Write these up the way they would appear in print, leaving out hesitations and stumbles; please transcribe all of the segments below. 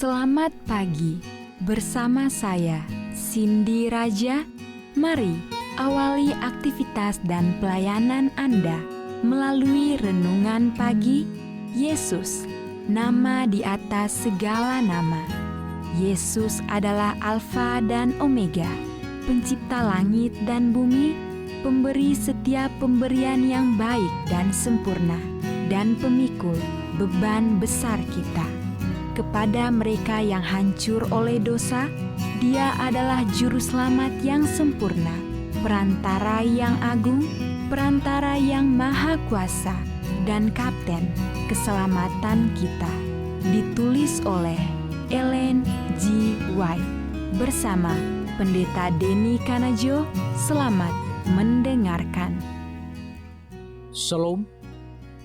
Selamat pagi, bersama saya, Cindy Raja. Mari awali aktivitas dan pelayanan Anda melalui renungan pagi. Yesus, nama di atas segala nama. Yesus adalah Alfa dan Omega, pencipta langit dan bumi, pemberi setiap pemberian yang baik dan sempurna, dan pemikul beban besar kita. Kepada mereka yang hancur oleh dosa, Dia adalah juru selamat yang sempurna, perantara yang agung, perantara yang maha kuasa, dan kapten keselamatan kita. Ditulis oleh Ellen G. White bersama Pendeta Denny Kanajo. Selamat mendengarkan. Shalom.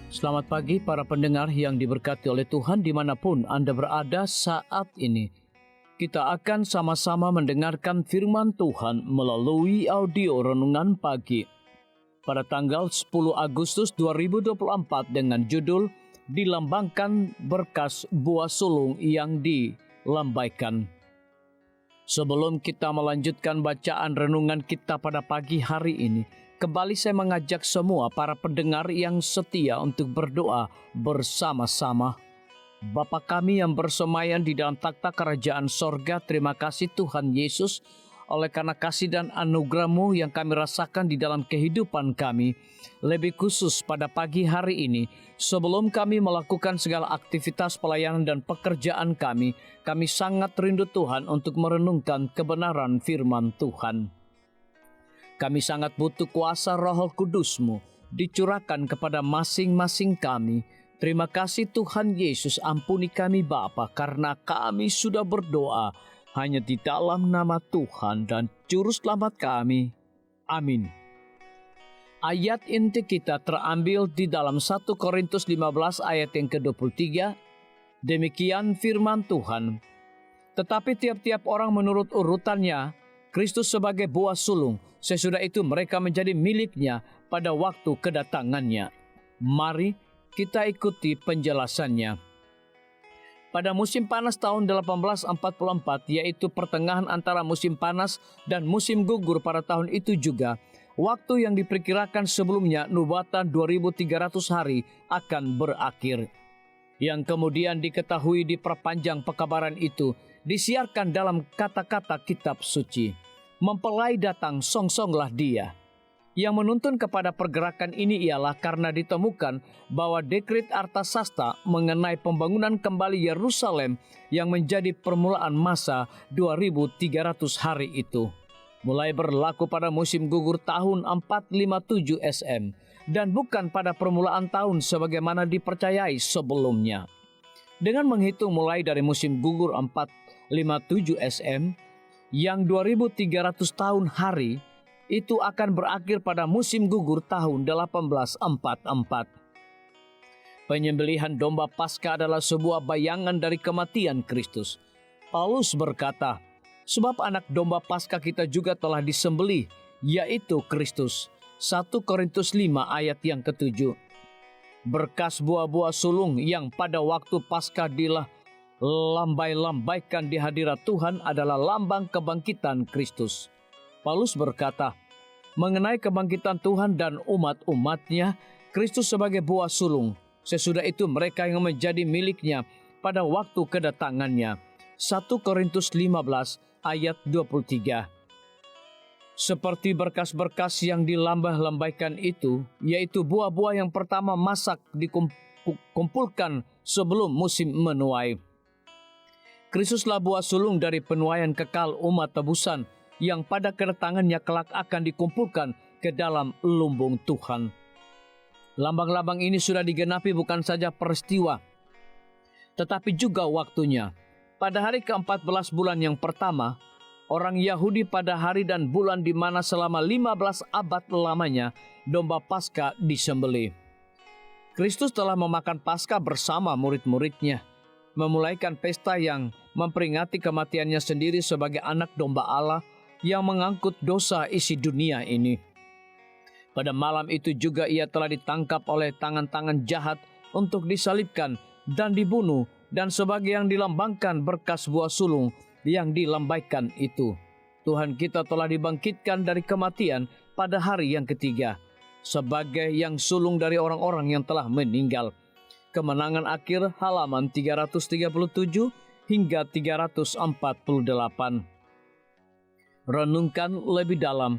Selamat pagi para pendengar yang diberkati oleh Tuhan dimanapun Anda berada saat ini. Kita akan sama-sama mendengarkan firman Tuhan melalui audio renungan pagi pada tanggal 10 Agustus 2024 dengan judul Dilambangkan Berkas Buah Sulung yang Dilambaikan. Sebelum kita melanjutkan bacaan renungan kita pada pagi hari ini, kembali saya mengajak semua para pendengar yang setia untuk berdoa bersama-sama. Bapa kami yang bersemayam di dalam takhta kerajaan sorga, terima kasih Tuhan Yesus oleh karena kasih dan anugerah-Mu yang kami rasakan di dalam kehidupan kami. Lebih khusus pada pagi hari ini, sebelum kami melakukan segala aktivitas pelayanan dan pekerjaan kami sangat rindu Tuhan untuk merenungkan kebenaran firman Tuhan. Kami sangat butuh kuasa Roh Kudus-Mu dicurahkan kepada masing-masing kami. Terima kasih Tuhan Yesus, ampuni kami Bapa, karena kami sudah berdoa hanya di dalam nama Tuhan dan Juru Selamat kami. Amin. Ayat inti kita terambil di dalam 1 Korintus 15 ayat yang ke-23. Demikian firman Tuhan. Tetapi tiap-tiap orang menurut urutannya, Kristus sebagai buah sulung, sesudah itu mereka menjadi miliknya pada waktu kedatangannya. Mari kita ikuti penjelasannya. Pada musim panas tahun 1844, yaitu pertengahan antara musim panas dan musim gugur pada tahun itu juga, waktu yang diperkirakan sebelumnya nubuatan 2300 hari akan berakhir. Yang kemudian diketahui diperpanjang pekabaran itu, disiarkan dalam kata-kata kitab suci. Mempelai datang, songsonglah dia. Yang menuntun kepada pergerakan ini ialah karena ditemukan bahwa dekret Artasasta mengenai pembangunan kembali Yerusalem yang menjadi permulaan masa 2300 hari itu mulai berlaku pada musim gugur tahun 457 SM dan bukan pada permulaan tahun sebagaimana dipercayai sebelumnya. Dengan menghitung mulai dari musim gugur 457 SM yang 2300 tahun hari itu akan berakhir pada musim gugur tahun 1844. Penyembelihan domba Paskah adalah sebuah bayangan dari kematian Kristus. Paulus berkata, sebab anak domba Paskah kita juga telah disembelih, yaitu Kristus. 1 Korintus 5 ayat yang ke-7. Berkas buah-buah sulung yang pada waktu Paskah lambai-lambaikan di hadirat Tuhan adalah lambang kebangkitan Kristus. Paulus berkata, mengenai kebangkitan Tuhan dan umat-umatnya, Kristus sebagai buah sulung, sesudah itu mereka yang menjadi miliknya pada waktu kedatangannya. 1 Korintus 15 ayat 23. Seperti berkas-berkas yang dilambah-lambaikan itu, yaitu buah-buah yang pertama masak dikumpulkan sebelum musim menuai. Kristuslah buah sulung dari penuaian kekal umat tebusan, yang pada kedatangannya kelak akan dikumpulkan ke dalam lumbung Tuhan. Lambang-lambang ini sudah digenapi bukan saja peristiwa, tetapi juga waktunya. Pada hari ke-14 bulan yang pertama, orang Yahudi pada hari dan bulan di mana selama 15 abad lamanya domba Paskah disembelih. Kristus telah memakan Paskah bersama murid-muridnya, memulaikan pesta yang memperingati kematiannya sendiri sebagai anak domba Allah yang mengangkut dosa isi dunia ini. Pada malam itu juga ia telah ditangkap oleh tangan-tangan jahat untuk disalibkan dan dibunuh dan sebagai yang dilambangkan berkas buah sulung yang dilambaikan itu. Tuhan kita telah dibangkitkan dari kematian pada hari yang ketiga, sebagai yang sulung dari orang-orang yang telah meninggal. Kemenangan akhir halaman 337 hingga 348. Renungkan lebih dalam.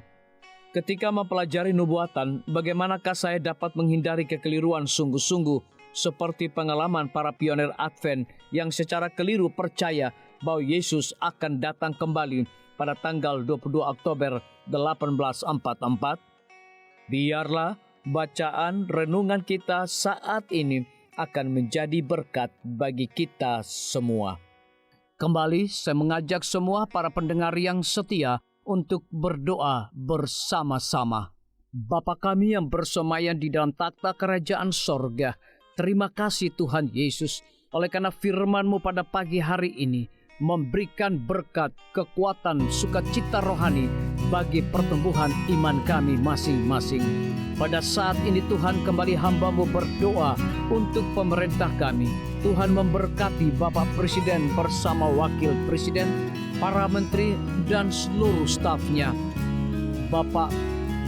Ketika mempelajari nubuatan, bagaimanakah saya dapat menghindari kekeliruan sungguh-sungguh seperti pengalaman para pionir Advent yang secara keliru percaya bahwa Yesus akan datang kembali pada tanggal 22 Oktober 1844? Biarlah bacaan renungan kita saat ini akan menjadi berkat bagi kita semua. Kembali saya mengajak semua para pendengar yang setia untuk berdoa bersama-sama. Bapa kami yang bersemayam di dalam takhta kerajaan sorga, terima kasih Tuhan Yesus, oleh karena firman-Mu pada pagi hari ini memberikan berkat, kekuatan, sukacita rohani bagi pertumbuhan iman kami masing-masing. Pada saat ini Tuhan, kembali hamba-Mu berdoa untuk pemerintah kami. Tuhan memberkati Bapak Presiden bersama Wakil Presiden, para menteri dan seluruh stafnya. Bapak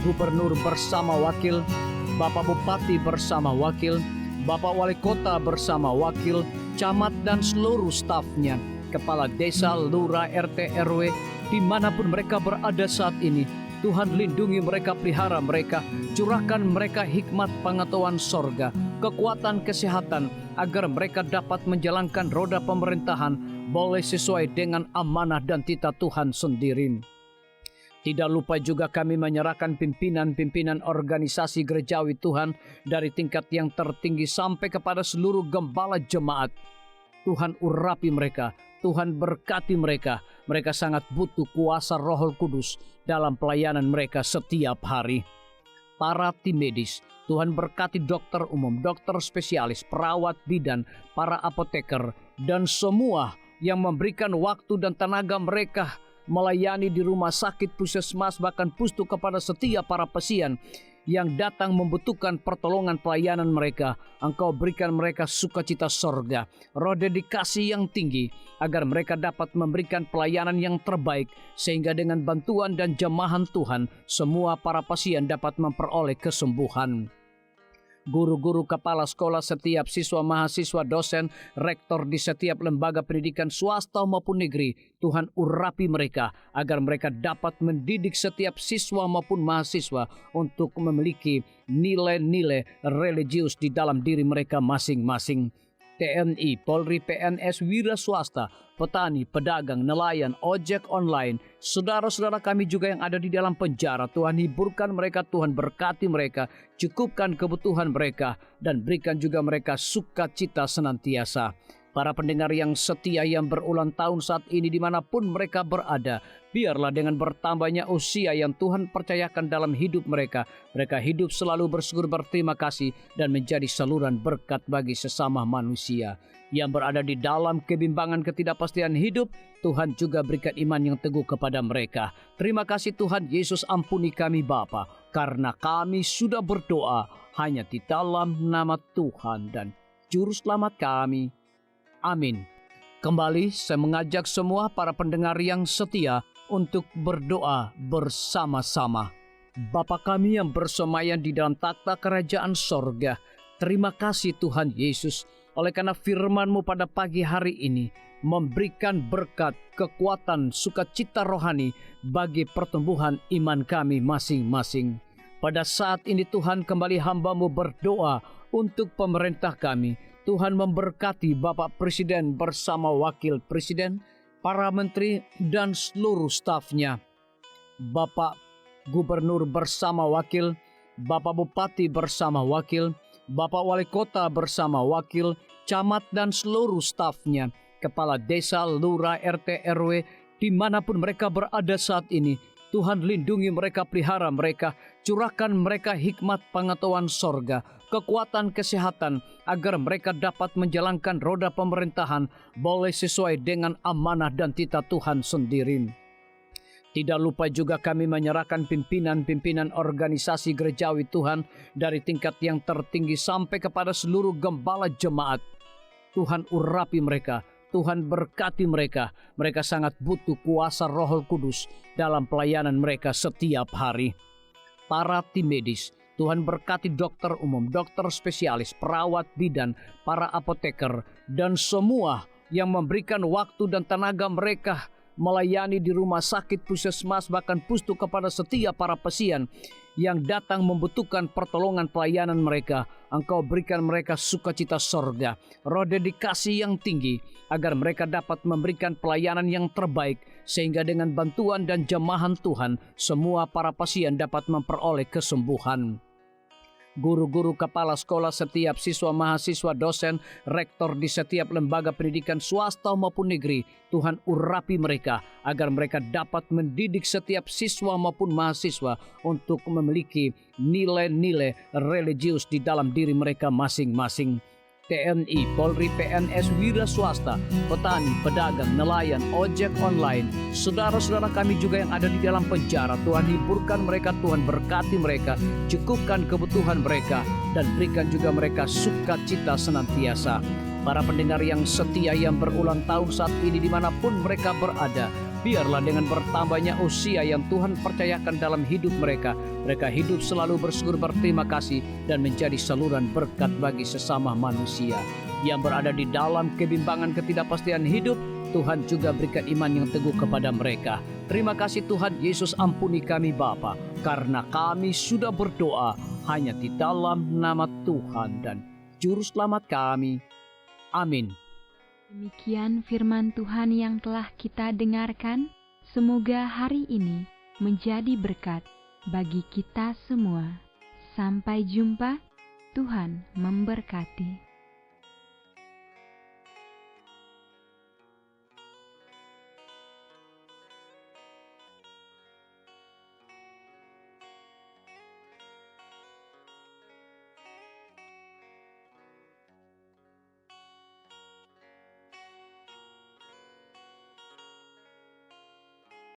Gubernur bersama Wakil, Bapak Bupati bersama Wakil, Bapak Wali Kota bersama Wakil, Camat dan seluruh stafnya, Kepala Desa, Lurah, RT, RW, dimanapun mereka berada saat ini. Tuhan lindungi mereka, pelihara mereka, curahkan mereka hikmat pengetahuan sorga, kekuatan kesehatan, agar mereka dapat menjalankan roda pemerintahan boleh sesuai dengan amanah dan titah Tuhan sendiri. Tidak lupa juga kami menyerahkan pimpinan-pimpinan organisasi gerejawi Tuhan dari tingkat yang tertinggi sampai kepada seluruh gembala jemaat. Tuhan urapi mereka, Tuhan berkati mereka. Mereka sangat butuh kuasa Roh Kudus dalam pelayanan mereka setiap hari. Para tim medis, Tuhan berkati dokter umum, dokter spesialis, perawat bidan, para apoteker, dan semua yang memberikan waktu dan tenaga mereka melayani di rumah sakit, puskesmas, bahkan pustu kepada setiap para pasien yang datang membutuhkan pertolongan pelayanan mereka. Engkau berikan mereka sukacita sorga, roh dedikasi yang tinggi, agar mereka dapat memberikan pelayanan yang terbaik, sehingga dengan bantuan dan jamahan Tuhan, semua para pasien dapat memperoleh kesembuhan. Guru-guru, kepala sekolah, setiap siswa, mahasiswa, dosen, rektor di setiap lembaga pendidikan swasta maupun negeri, Tuhan urapi mereka agar mereka dapat mendidik setiap siswa maupun mahasiswa untuk memiliki nilai-nilai religius di dalam diri mereka masing-masing. TNI, Polri, PNS, wira swasta, petani, pedagang, nelayan, ojek online, saudara-saudara kami juga yang ada di dalam penjara, Tuhan hiburkan mereka, Tuhan berkati mereka, cukupkan kebutuhan mereka, dan berikan juga mereka sukacita senantiasa. Para pendengar yang setia yang berulang tahun saat ini dimanapun mereka berada, biarlah dengan bertambahnya usia yang Tuhan percayakan dalam hidup mereka, mereka hidup selalu bersyukur, berterima kasih, dan menjadi saluran berkat bagi sesama manusia. Yang berada di dalam kebimbangan ketidakpastian hidup, Tuhan juga berikan iman yang teguh kepada mereka. Terima kasih Tuhan Yesus, ampuni kami Bapa, karena kami sudah berdoa hanya di dalam nama Tuhan dan Juru Selamat kami. Amin. Kembali saya mengajak semua para pendengar yang setia untuk berdoa bersama-sama. Bapa kami yang bersemayam di dalam takhta kerajaan sorga, terima kasih Tuhan Yesus, oleh karena firman-Mu pada pagi hari ini memberikan berkat, kekuatan, sukacita rohani bagi pertumbuhan iman kami masing-masing. Pada saat ini Tuhan, kembali hamba-Mu berdoa untuk pemerintah kami. Tuhan memberkati Bapak Presiden bersama Wakil Presiden, para menteri dan seluruh stafnya. Bapak Gubernur bersama Wakil, Bapak Bupati bersama Wakil, Bapak Wali Kota bersama Wakil, Camat dan seluruh stafnya, Kepala Desa, Lurah, RT, RW, dimanapun mereka berada saat ini. Tuhan lindungi mereka, pelihara mereka, curahkan mereka hikmat pengetahuan sorga, kekuatan kesehatan, agar mereka dapat menjalankan roda pemerintahan boleh sesuai dengan amanah dan titah Tuhan sendiri. Tidak lupa juga kami menyerahkan pimpinan-pimpinan organisasi gerejawi Tuhan dari tingkat yang tertinggi sampai kepada seluruh gembala jemaat. Tuhan urapi mereka, Tuhan berkati mereka. Mereka sangat butuh kuasa Roh Kudus dalam pelayanan mereka setiap hari. Para tim medis, Tuhan berkati dokter umum, dokter spesialis, perawat bidan, para apoteker, dan semua yang memberikan waktu dan tenaga mereka melayani di rumah sakit, puskesmas, bahkan pustu kepada setiap para pasien yang datang membutuhkan pertolongan pelayanan mereka. Engkau berikan mereka sukacita sorga, roh dedikasi yang tinggi, agar mereka dapat memberikan pelayanan yang terbaik, sehingga dengan bantuan dan jamahan Tuhan, semua para pasien dapat memperoleh kesembuhan. Guru-guru, kepala sekolah, setiap siswa, mahasiswa, dosen, rektor di setiap lembaga pendidikan swasta maupun negeri, Tuhan urapi mereka agar mereka dapat mendidik setiap siswa maupun mahasiswa untuk memiliki nilai-nilai religius di dalam diri mereka masing-masing. TNI, Polri, PNS, wira swasta, petani, pedagang, nelayan, ojek online, saudara-saudara kami juga yang ada di dalam penjara, Tuhan hiburkan mereka, Tuhan berkati mereka, cukupkan kebutuhan mereka, dan berikan juga mereka sukacita senantiasa. Para pendengar yang setia yang berulang tahun saat ini dimanapun mereka berada, biarlah dengan bertambahnya usia yang Tuhan percayakan dalam hidup mereka, mereka hidup selalu bersyukur, berterima kasih, dan menjadi saluran berkat bagi sesama manusia. Yang berada di dalam kebimbangan ketidakpastian hidup, Tuhan juga berikan iman yang teguh kepada mereka. Terima kasih Tuhan Yesus, ampuni kami Bapa, karena kami sudah berdoa hanya di dalam nama Tuhan dan Juru Selamat kami. Amin. Demikian firman Tuhan yang telah kita dengarkan. Semoga hari ini menjadi berkat bagi kita semua. Sampai jumpa, Tuhan memberkati.